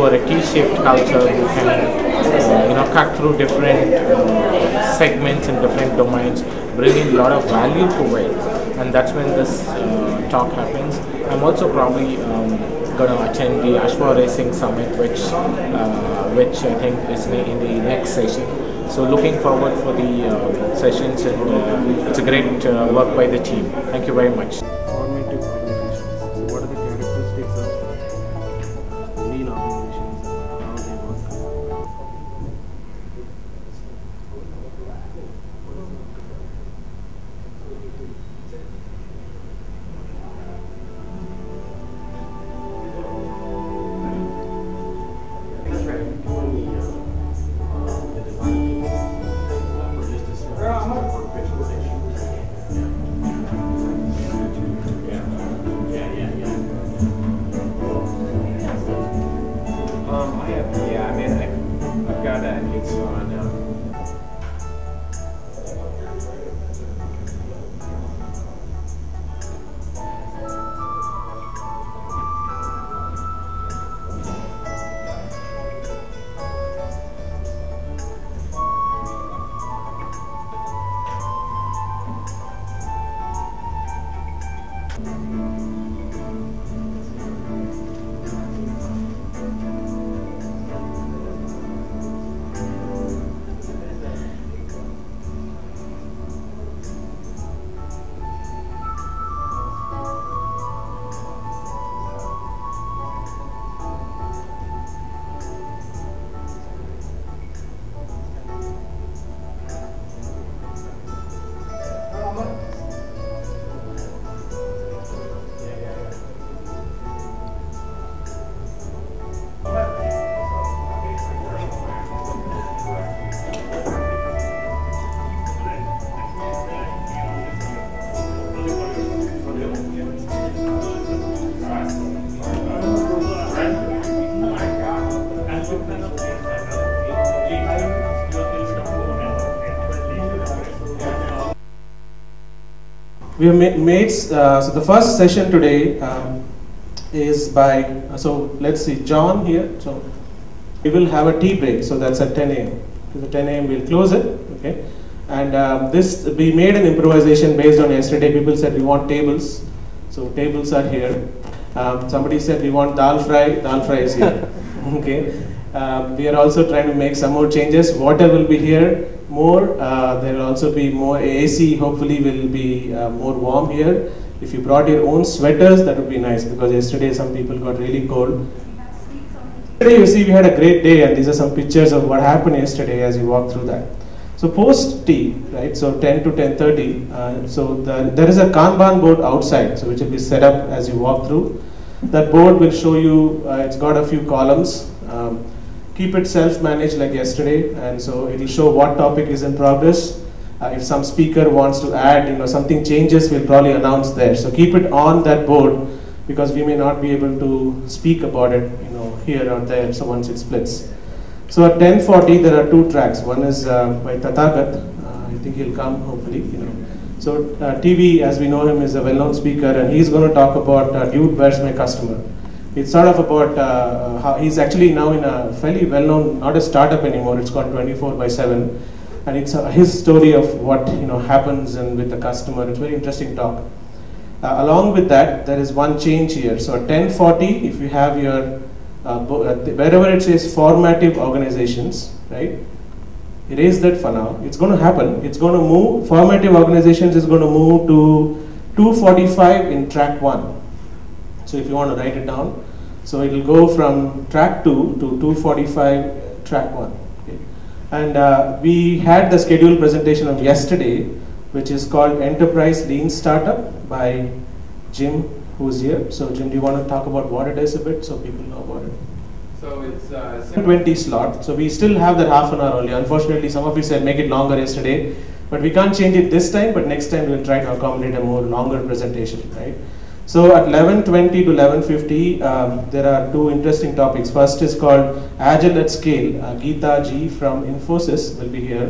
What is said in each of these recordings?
For a T-shaped culture, you can cut through different segments and different domains, bring in a lot of value to it, and that's when this talk happens. I'm also probably going to attend the Ashwa Racing Summit, which I think is in the next session. So looking forward for the sessions, and it's a great work by the team. Thank you very much. Formative organizations. So what are the characteristics of lean organizations and how they work? I've got that. It's on. We have made, so the first session today is by, so let's see, John here. So we will have a tea break, so that's at 10 a.m. So 10 a.m. we'll close it, okay? And we made an improvisation based on yesterday. People said we want tables, so tables are here. Somebody said we want dal fry is here, okay? We are also trying to make some more changes. Water will be here more. There will also be more AC, hopefully will be more warm here. If you brought your own sweaters, that would be nice, because yesterday some people got really cold. Today you see we had a great day, and these are some pictures of what happened yesterday as you walk through that. So post tea, right, so 10 to 10:30, there is a Kanban board outside, so which will be set up as you walk through. That board will show you, it's got a few columns. Keep it self-managed like yesterday, and so it will show what topic is in progress. If some speaker wants to add, something changes, we'll probably announce there. So keep it on that board, because we may not be able to speak about it, here or there. So once it splits. So at 10:40, there are two tracks. One is by Tathagat. I think he'll come hopefully. So TV, as we know him, is a well-known speaker, and he's going to talk about Dude, Where's My Customer? It's sort of about how he's actually now in a fairly well-known, not a startup anymore. It's called 24/7, and it's his story of what happens and with the customer. It's a very interesting talk. Along with that, there is one change here. So at 10:40, if you have your wherever it says formative organizations, right? Erase that for now. It's going to happen. It's going to move. Formative organizations is going to move to 245 in track 1. So if you want to write it down, so it will go from track 2 to 245 track 1. Okay. And we had the scheduled presentation of yesterday, which is called Enterprise Lean Startup by Jim, who's here. So Jim, do you want to talk about what it is a bit, so people know about it? So it's 7:20 slot. So we still have that half an hour only. Unfortunately, some of you said make it longer yesterday, but we can't change it this time. But next time we'll try to accommodate a more longer presentation, right? So at 11:20 to 11:50, there are two interesting topics. First is called Agile at Scale. Geeta G from Infosys will be here.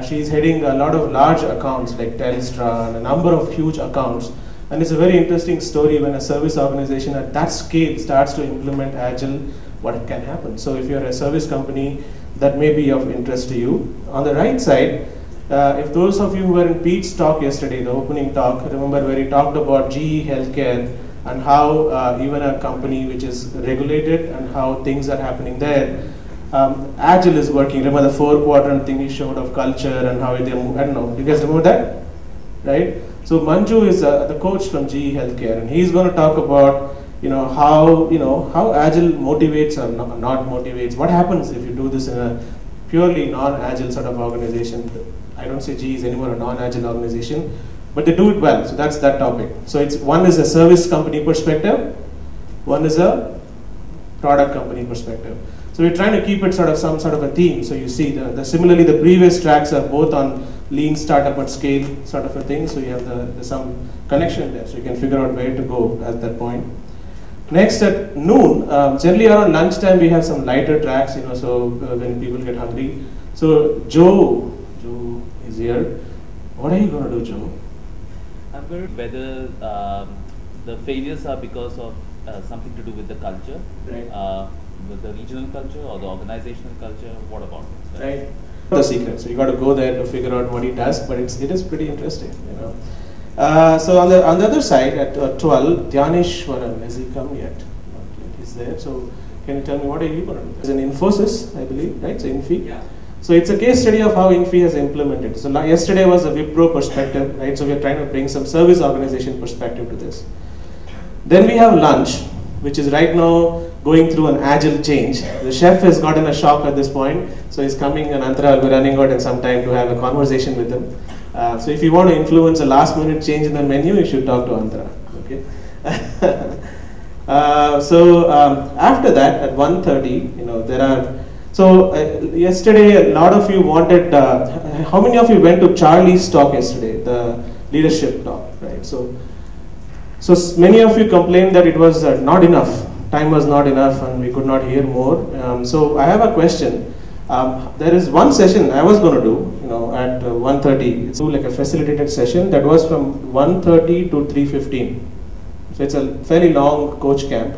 She's heading a lot of large accounts like Telstra and a number of huge accounts. And it's a very interesting story when a service organization at that scale starts to implement Agile what can happen. So if you're a service company, that may be of interest to you. On the right side, if those of you who were in Pete's talk yesterday, the opening talk, remember where he talked about GE Healthcare and how even a company which is regulated and how things are happening there. Agile is working. Remember the 4-quadrant thing he showed of culture and how they move. I don't know. Do you guys remember that? Right? So Manju is the coach from GE Healthcare, and he's going to talk about how Agile motivates or not motivates. What happens if you do this in a purely non-Agile sort of organization? I don't say GE is anymore a non-Agile organization, but they do it well. So that's that topic. So one is a service company perspective, one is a product company perspective. So we're trying to keep it some sort of a theme. So you see, similarly the previous tracks are both on lean startup at scale sort of a thing. So you have there's some connection there. So you can figure out where to go at that point. Next at noon, generally around lunchtime we have some lighter tracks. So when people get hungry. So Joe is here. What are you going to do, Joe? I'm going to whether the failures are because of something to do with the culture, Right. With the regional culture or the organizational culture. What about it? Right. The secret. So you got to go there to figure out what he does, but it is pretty interesting. So on the other side at 12, Dhyaneshwaran, has he come yet? Not yet. He's there. So can you tell me what are you going to do? It's an Infosys, I believe, right? So Infi. Yeah. So it's a case study of how Infi has implemented. So yesterday was a Wipro perspective, right? So we're trying to bring some service organization perspective to this. Then we have lunch, which is right now going through an agile change. The chef has gotten a shock at this point, so he's coming, and Antara will be running out in some time to have a conversation with him. So if you want to influence a last minute change in the menu, you should talk to Antara. Okay. After that, at 1:30, there are. So yesterday, a lot of you wanted. How many of you went to Charlie's talk yesterday, the leadership talk, right? So many of you complained that it was not enough. Time was not enough, and we could not hear more. So I have a question. There is one session I was going to do, at 1:30. It's like a facilitated session that was from 1:30 to 3:15. So it's a fairly long coach camp.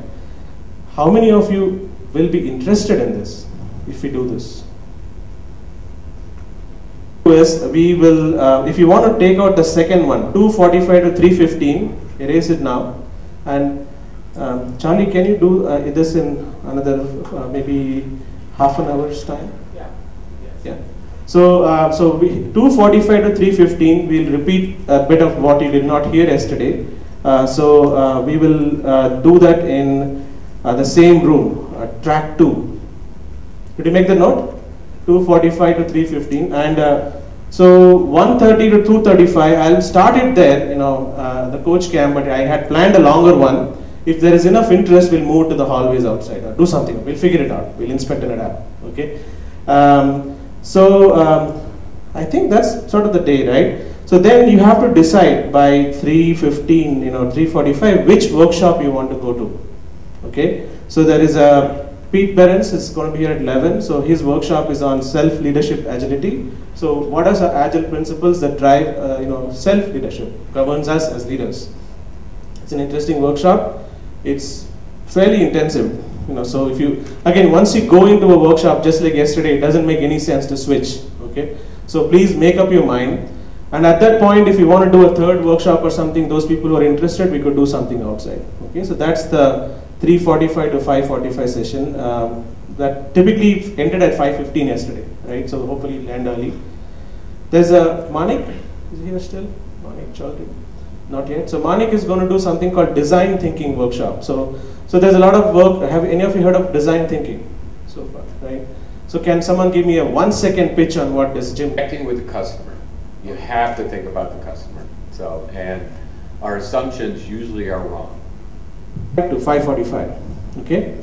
How many of you will be interested in this if we do this? We will, if you want to take out the second one, 2:45 to 3:15, erase it now. And Charlie, can you do this in another maybe half an hour's time? Yeah. So 2:45 to 3:15, we'll repeat a bit of what you did not hear yesterday. We will do that in the same room, track 2. Did you make the note? 2:45 to 3:15, and so 1:30 to 2:35. I'll start it there, the coach camp, but I had planned a longer one. If there is enough interest, we'll move to the hallways outside or do something. We'll figure it out. We'll inspect an app. Okay. I think that's sort of the day, right? So then you have to decide by 3:15, 3:45, which workshop you want to go to. Okay. So there is Pete Behrens is going to be here at 11. So his workshop is on self-leadership agility. So what are the agile principles that drive, self-leadership, governs us as leaders? It's an interesting workshop. It's fairly intensive, So if you, again, once you go into a workshop, just like yesterday, it doesn't make any sense to switch. Okay. So please make up your mind. And at that point, if you want to do a third workshop or something, those people who are interested, we could do something outside. Okay. So that's the 3:45 to 5:45 session. That typically ended at 5:15 yesterday, right? So hopefully it'll end early. There's a Manik, is he here still? Manik Chaudhary? Not yet. So Manik is going to do something called design thinking workshop. So there's a lot of work. Have any of you heard of design thinking so far, right? So can someone give me a 1-second pitch on what is Jim? Connecting with the customer. You have to think about the customer. And our assumptions usually are wrong. To 5:45. Okay.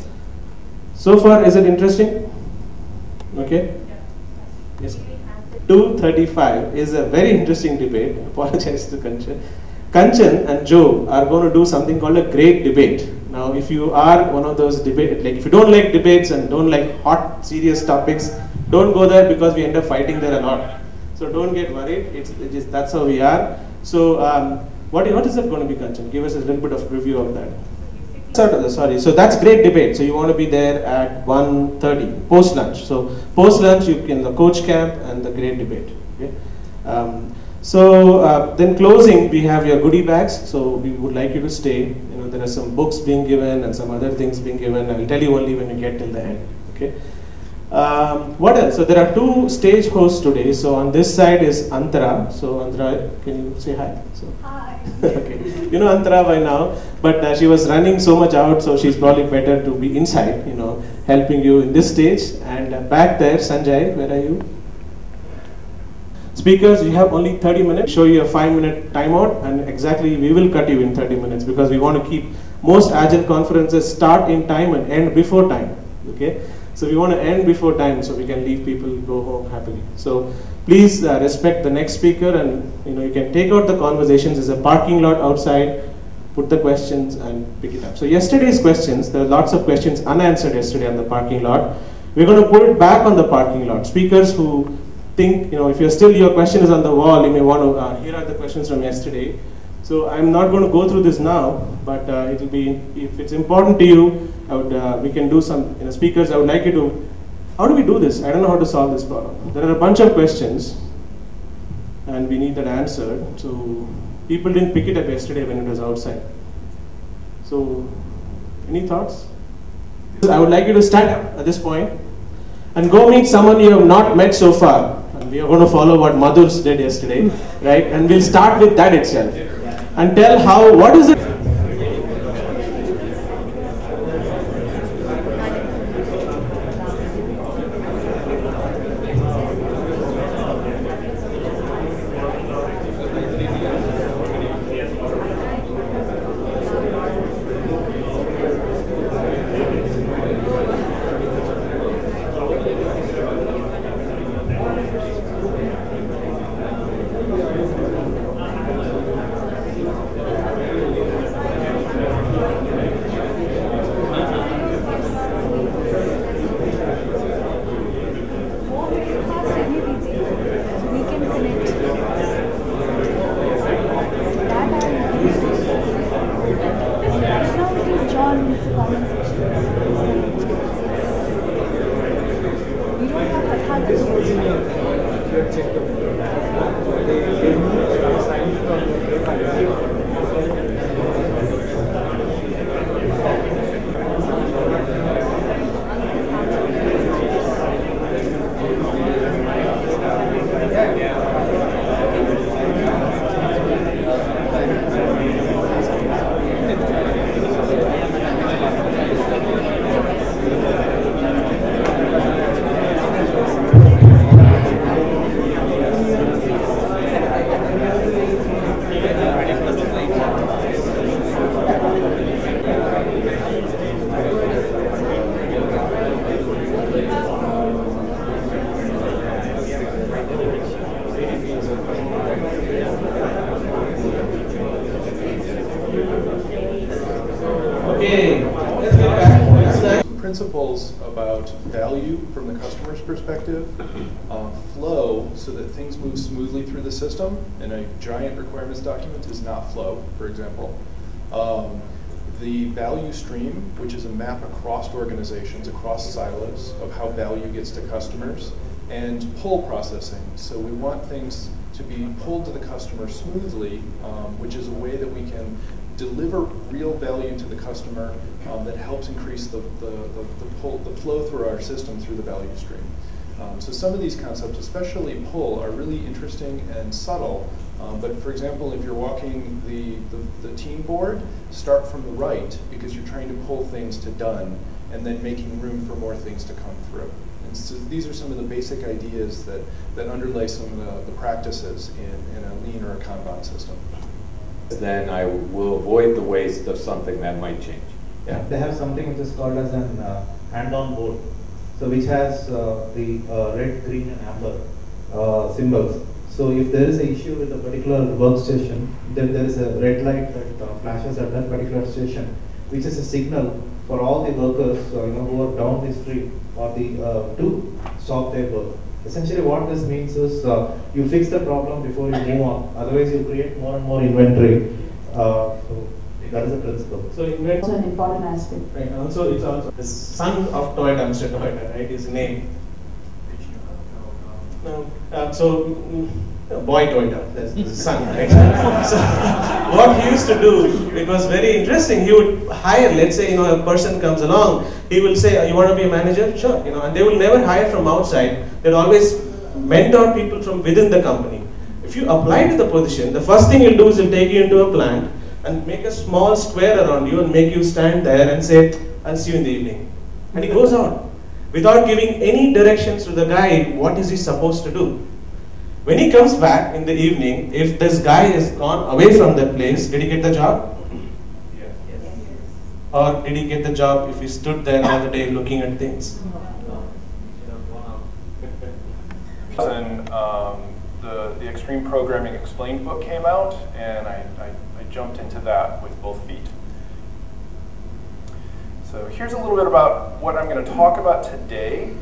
So far, is it interesting? Okay. Yes. 2:35 is a very interesting debate. Apologize to Kanchan. Kanchan and Joe are going to do something called a great debate. Now, if you are one of those if you don't like debates and don't like hot, serious topics, don't go there because we end up fighting there a lot. So don't get worried. That's how we are. So what is that going to be, Kanchan? Give us a little bit of preview of that. Sorry, so that's great debate. So you want to be there at 1:30 post lunch. So post lunch you can the coach camp and the great debate. Okay. Then closing, we have your goodie bags. So we would like you to stay. You know, there are some books being given and some other things being given. I will tell you only when you get till the end. Okay. What else? So there are two stage hosts today. So on this side is Antara. So Antara, can you say hi? So. Hi. Okay. You know Antara by now, but she was running so much out, so she's probably better to be inside, you know, helping you in this stage. And back there, Sanjay, where are you? Speakers, you have only 30 minutes. Show you a 5-minute timeout, and exactly we will cut you in 30 minutes because we want to keep most Agile conferences start in time and end before time. Okay, so we want to end before time so we can leave people go home happily. So please respect the next speaker, and you can take out the conversations. There's a parking lot outside. Put the questions and pick it up. So yesterday's questions, there are lots of questions unanswered yesterday on the parking lot. We're going to put it back on the parking lot. Speakers who think, if you're still, your question is on the wall, you may want to, here are the questions from yesterday. So I'm not going to go through this now, but it will be, if it's important to you, we can do some, speakers, I would like you to, how do we do this? I don't know how to solve this problem. There are a bunch of questions, and we need that answered. So people didn't pick it up yesterday when it was outside. So, any thoughts? I would like you to stand up at this point and go meet someone you have not met so far. And we are going to follow what Madhur's did yesterday, right? And we'll start with that itself. And tell what is it? Principles about value from the customer's perspective, flow so that things move smoothly through the system, and a giant requirements document is not flow, for example. The value stream, which is a map across organizations, across silos of how value gets to customers, and pull processing. So we want things to be pulled to the customer smoothly, which is a way that we can deliver real value to the customer that helps increase the flow through our system through the value stream. So some of these concepts, especially pull, are really interesting and subtle. But for example, if you're walking the team board, start from the right because you're trying to pull things to done and then making room for more things to come through. And so these are some of the basic ideas that underlay some of the practices in a lean or a Kanban system. Then I will avoid the waste of something that might change. Yeah, they have something which is called as an hand-on board, so which has the red, green, and amber symbols. So if there is an issue with a particular workstation, then there is a red light that flashes at that particular station, which is a signal for all the workers who are down the street or to stop their work. Essentially what this means is you fix the problem before you move on, otherwise you create more and more inventory. So That is the principle. So invent Also an important aspect. right. Also, it's also the son of Toyota, Mr. Toyota, right? His name. No. Boy Toyota, that's the son, right? So what he used to do, it was very interesting. He would hire, let's say, a person comes along, he will say, "You want to be a manager?" Sure, and they will never hire from outside. They'll always mentor people from within the company. If you apply to the position, the first thing he'll do is he'll take you into a plant and make a small square around you and make you stand there and say, "I'll see you in the evening." And he goes out without giving any directions to the guy, what is he supposed to do. When he comes back in the evening, if this guy is gone away from that place, did he get the job? Yes. Or did he get the job if he stood there all the day looking at things? And the Extreme Programming Explained book came out, and I jumped into that with both feet. So here's a little bit about what I'm going to talk about today.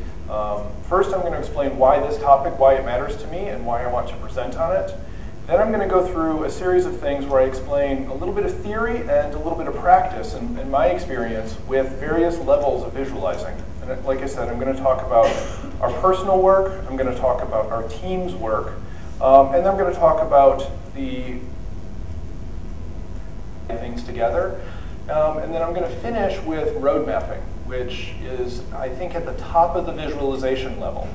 First, I'm going to explain why this topic, why it matters to me, and why I want to present on it. Then I'm going to go through a series of things where I explain a little bit of theory and a little bit of practice and my experience with various levels of visualizing. And like I said, I'm going to talk about our personal work, I'm going to talk about our team's work, and then I'm going to talk about the things together. And then I'm going to finish with road mapping, which is, I think, at the top of the visualization level.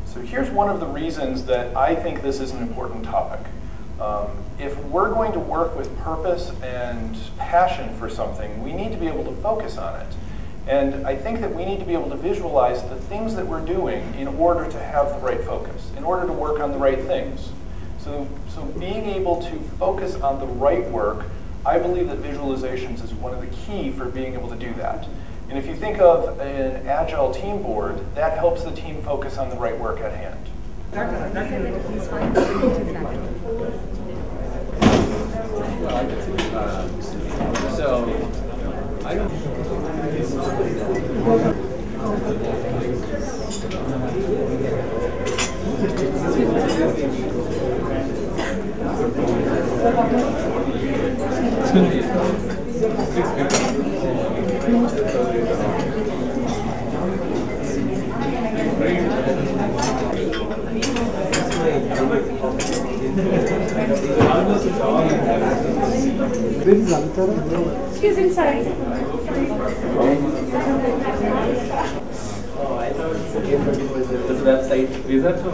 So here's one of the reasons that I think this is an important topic. If we're going to work with purpose and passion for something, we need to be able to focus on it. And I think that we need to be able to visualize the things that we're doing in order to have the right focus, in order to work on the right things. So being able to focus on the right work, I believe that visualizations is one of the key for being able to do that. And if you think of an agile team board, that helps the team focus on the right work at hand. I don't. Excuse me, sorry. Oh, I thought this website. Is that so?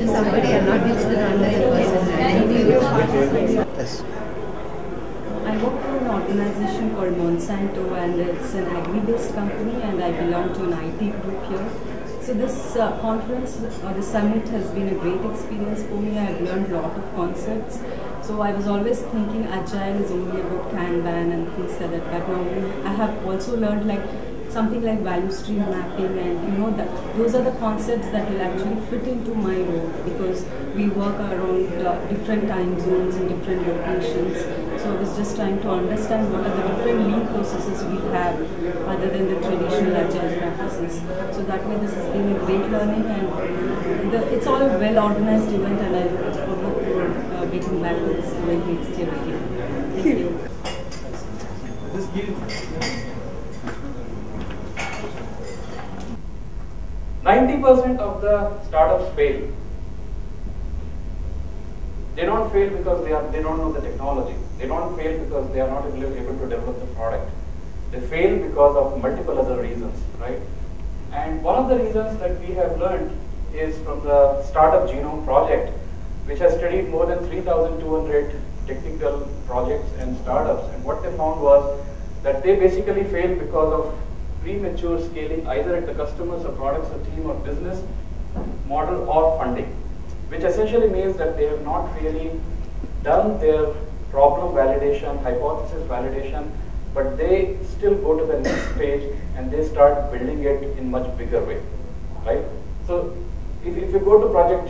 Somebody are not used to Yes. I work for an organization called Monsanto, and it's an agri-based company, and I belong to an IT group here. So this conference or the summit has been a great experience for me. I've learned a lot of concepts. So I was always thinking Agile is only about Kanban and things like that. But now I have also learned like something like value stream mapping, and that those are the concepts that will actually fit into my role, because we work around different time zones in different locations. So I was just trying to understand what are the different lean processes we have other than the traditional agile practices. So that way this has been a great learning, and it's all a well organized event, and I look forward to getting back to this event next year again. Thank you. 90% of the startups fail. They don't fail because they don't know the technology. They don't fail because they are not able to develop the product. They fail because of multiple other reasons, right? And one of the reasons that we have learned is from the Startup Genome Project, which has studied more than 3,200 technical projects and startups. And what they found was that they basically fail because of premature scaling, either at the customers or products or team or business model or funding, which essentially means that they have not really done their problem validation, hypothesis validation, but they still go to the next stage and they start building it in much bigger way, right? So if you go to Project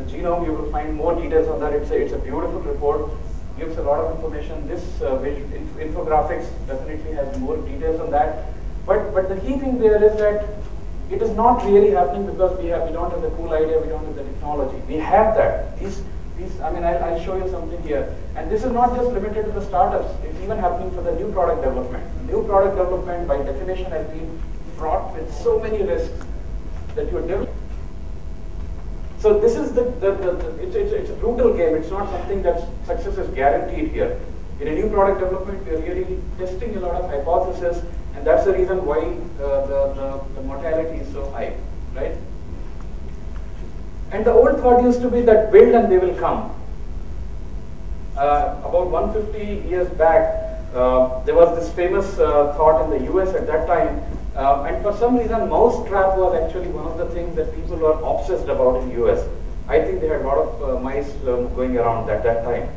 Genome, you will find more details on that. It's a beautiful report, gives a lot of information. This infographics definitely has more details on that. But the key thing there is that it is not really happening because we don't have the cool idea, we don't have the technology. We have that. I'll show you something here. And this is not just limited to the startups. It's even happening for the new product development. New product development, by definition, has been fraught with so many risks that you're developing. So this is it's a brutal game. It's not something that success is guaranteed here. In a new product development, we are really testing a lot of hypotheses, and that's the reason why the mortality is so high, right? And the old thought used to be that build and they will come. About 150 years back, there was this famous thought in the US at that time, and for some reason mousetrap was actually one of the things that people were obsessed about in US. I think they had a lot of mice going around at that time.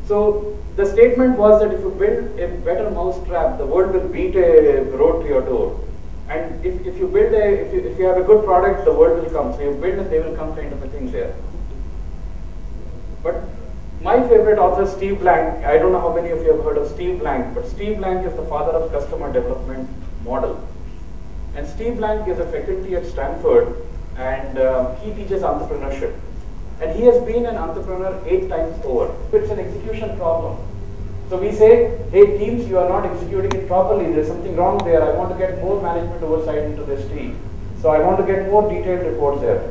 So the statement was that if you build a better mousetrap, the world will beat a road to your door. And if you build if you have a good product, the world will come. So you build and they will come kind of a thing there. But my favorite author, Steve Blank, I don't know how many of you have heard of Steve Blank, but Steve Blank is the father of customer development model. And Steve Blank is a faculty at Stanford, and he teaches entrepreneurship. And he has been an entrepreneur 8 times over. It's an execution problem. So we say, hey teams, you are not executing it properly. There's something wrong there. I want to get more management oversight into this team. So I want to get more detailed reports there.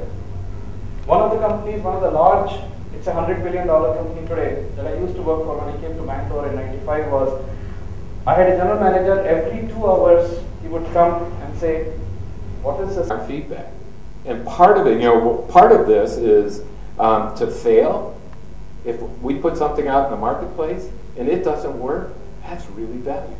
One of the companies, one of the large, it's a $100 billion company today that I used to work for when I came to Bangalore in '95 was, I had a general manager, every 2 hours he would come and say, what is this? Feedback. And part of it, part of this is to fail. If we put something out in the marketplace and it doesn't work, that's really valuable.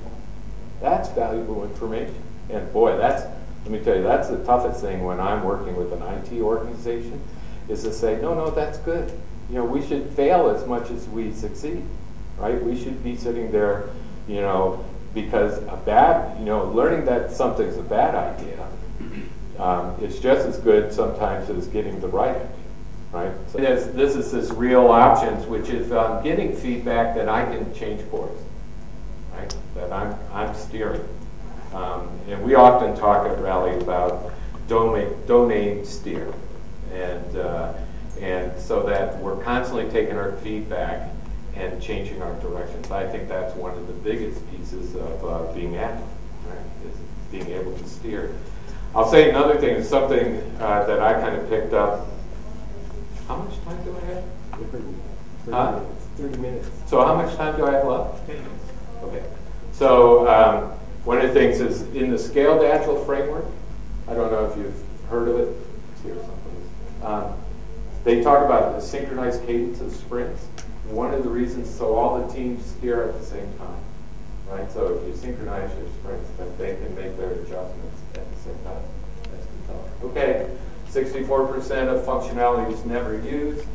That's valuable information. And boy, let me tell you, that's the toughest thing when I'm working with an IT organization, is to say, no, that's good. We should fail as much as we succeed, right? We should be sitting there, because learning that something's a bad idea, it's just as good sometimes as getting the right idea. Right? So this is this real options, which is getting feedback that I can change course, right? That I'm steering. And we often talk at Rally about donate steer, and so that we're constantly taking our feedback and changing our directions. I think that's one of the biggest pieces of being agile, right? Is being able to steer. I'll say another thing, something that I kind of picked up. How much time do I have? 30 minutes. So how much time do I have left? 10 minutes. Okay. So one of the things is in the Scaled Agile framework, I don't know if you've heard of it. It's here someplace. They talk about the synchronized cadence of sprints. One of the reasons, so all the teams steer at the same time. Right? So if you synchronize your sprints, then they can make their adjustments at the same time. That's the okay. 64% of functionality is never used.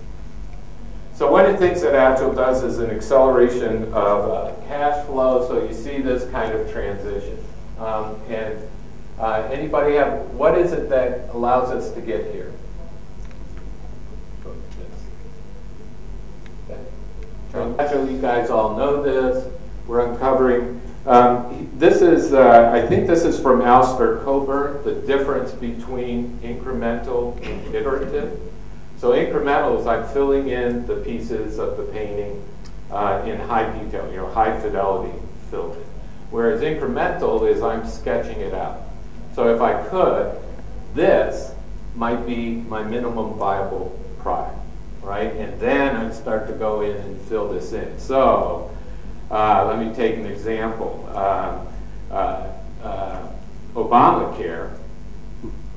So one of the things that Agile does is an acceleration of cash flow. So you see this kind of transition. Anybody have, what is it that allows us to get here? Agile, you guys all know this. We're uncovering. This is, I think this is from Alistair Coburn, the difference between incremental and iterative. So incremental is I'm filling in the pieces of the painting in high detail, high fidelity filling. Whereas incremental is I'm sketching it out. So if I could, this might be my minimum viable product, right? And then I'd start to go in and fill this in. So let me take an example. Obamacare,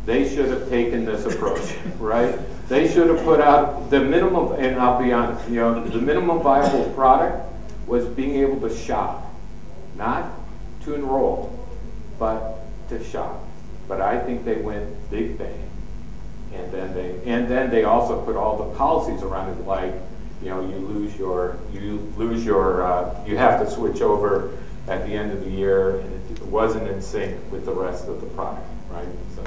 they should have taken this approach, right? They should have put out the minimum, and I'll be honest, the minimum viable product was being able to shop, not to enroll, but to shop. But I think they went big bang, and then they also put all the policies around it, like you lose your you have to switch over at the end of the year, and it wasn't in sync with the rest of the product, right? So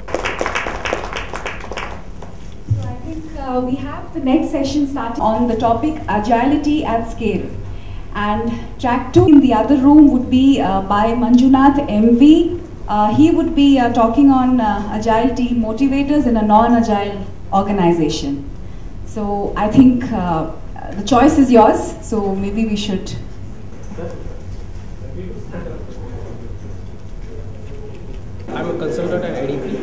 I think we have the next session starting on the topic agility at scale. And track 2 in the other room would be by Manjunath MV. He would be talking on agility motivators in a non-agile organization. So I think the choice is yours, so maybe we should. I'm a consultant at ADP.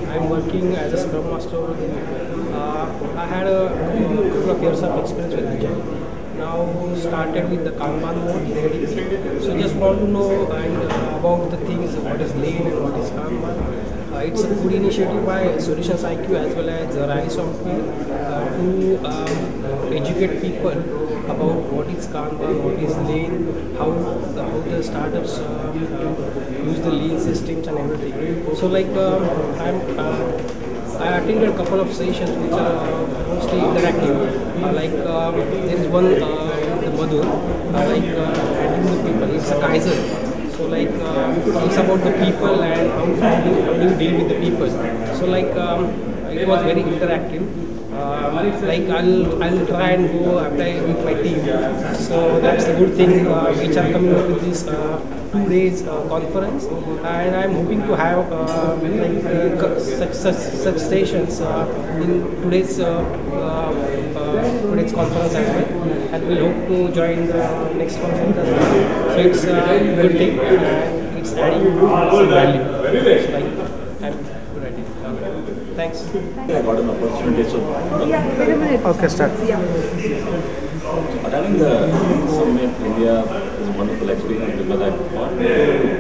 I'm working as a Scrum Master over there. I had a couple of years of experience with Agile. Now started with the Kanban mode in ADP. So just want to know about the things, what is Lean and what is Kanban. It's a good initiative by Solutions IQ as well as Rally Software to educate people about what is Kanban, what is Lean, how the startups use the Lean systems and everything. So like I attended a couple of sessions which are mostly interactive. There is one the Madhur, handling the people. It's a Kaiser. So it's about the people and how do you deal with the people. So it was very interactive. I'll try and go apply with my team. So that's the good thing which are coming up with this 2 days conference, and I'm hoping to have such stations in today's conference as well, and we'll hope to join the next conference as well. So it's a good thing and it's adding some value. I'm good at it. Thanks. I got an opportunity. So wait a minute. Okay, start. Attending the Summit India is a wonderful experience because I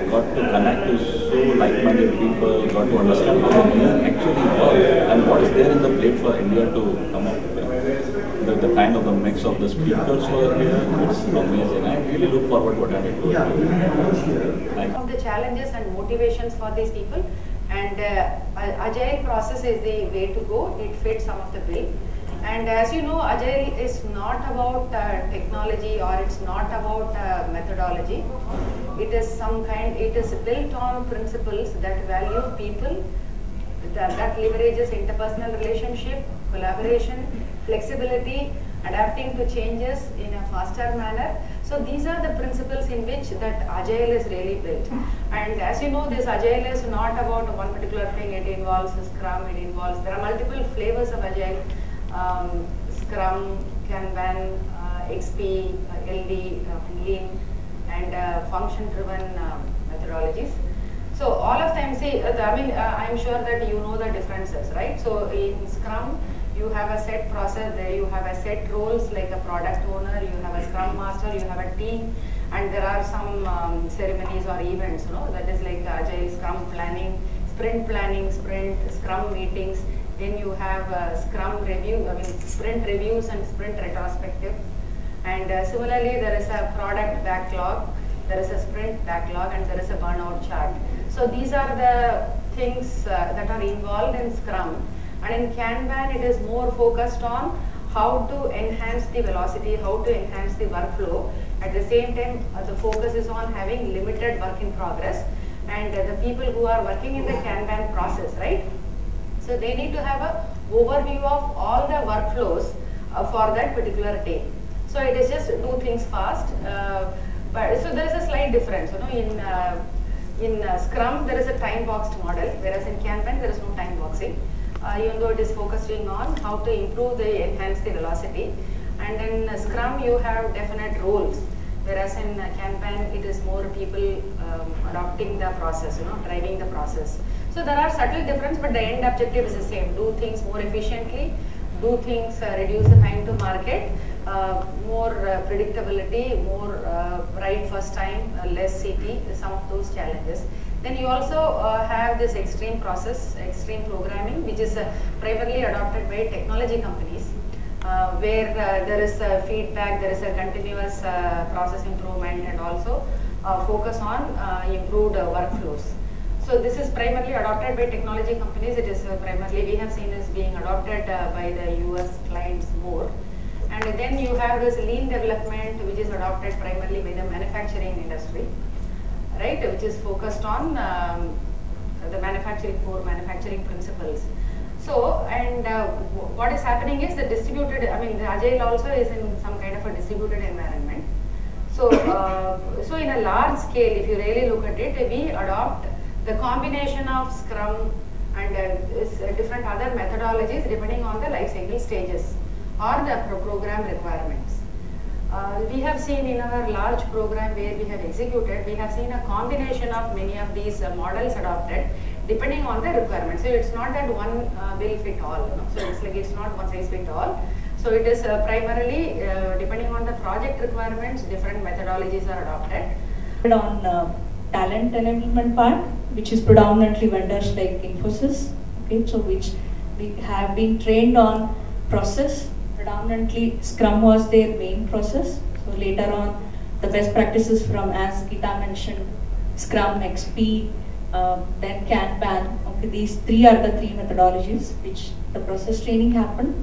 got to connect to so like-minded people, got to understand how Lean actually works and what is there in the plate for India to come up with. The kind of the mix of the speakers were here, it's amazing. I really look forward to attending to it. Of the challenges and motivations for these people, and agile process is the way to go. It fits some of the bill. And as you know, Agile is not about technology, or it's not about methodology. It is built on principles that value people, that leverages interpersonal relationship, collaboration, flexibility, adapting to changes in a faster manner. So these are the principles in which that Agile is really built. And as you know, this Agile is not about one particular thing. It involves Scrum, there are multiple flavors of Agile. Scrum, Kanban, XP, LD, Lean, and function-driven methodologies. So all of them, see, I'm sure that you know the differences, right? So in Scrum, you have a set process, there you have a set roles like a product owner, you have a Scrum Master, you have a team, and there are some ceremonies or events, that is like Agile Scrum planning, sprint, Scrum meetings. Then you have Scrum review, sprint reviews and sprint retrospective. And similarly, there is a product backlog, there is a sprint backlog, and there is a burnout chart. So these are the things that are involved in Scrum. And in Kanban, it is more focused on how to enhance the velocity, how to enhance the workflow. At the same time, the focus is on having limited work in progress. And the people who are working in the Kanban process, right? So they need to have an overview of all the workflows for that particular day. So it is just do things fast. But so there is a slight difference. In Scrum there is a time boxed model, whereas in Kanban there is no time boxing. Even though it is focusing on how to enhance the velocity. And in Scrum you have definite roles, whereas in Kanban it is more people adopting the process, driving the process. So there are subtle differences, but the end objective is the same. Do things more efficiently, do things, reduce the time to market, more predictability, more right first time, less CT, some of those challenges. Then you also have this extreme process, extreme programming, which is primarily adopted by technology companies, where there is feedback, there is a continuous process improvement, and also focus on improved workflows. So this is primarily adopted by technology companies. It is primarily, we have seen this being adopted by the US clients more. And then you have this lean development, which is adopted primarily by the manufacturing industry, right, which is focused on the manufacturing core manufacturing principles. So, and what is happening is the distributed, I mean the Agile also is in some kind of a distributed environment. So, so in a large scale, if you really look at it, we adopt the combination of Scrum and different other methodologies depending on the life cycle stages or the program requirements. We have seen in our large program where we have executed, we have seen a combination of many of these models adopted depending on the requirements. So it's not that one will fit all, you know? So it's like it's not one size fit all. So it is primarily depending on the project requirements, different methodologies are adopted. On talent enablement part, which is predominantly vendors like Infosys, okay, so which we have been trained on process. Predominantly Scrum was their main process. So later on, the best practices from, as Geeta mentioned, Scrum, XP, then Kanban. Okay, these three are the three methodologies which the process training happened.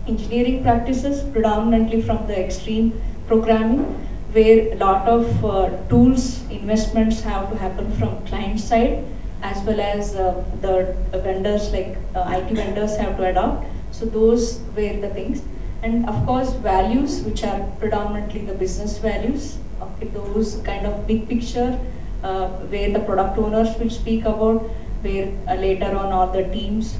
Engineering practices predominantly from the extreme programming, where a lot of tools investments have to happen from client side, as well as the vendors like IT vendors have to adopt. So those were the things, and of course values, which are predominantly the business values. Okay, those kind of big picture where the product owners will speak about, where later on all the teams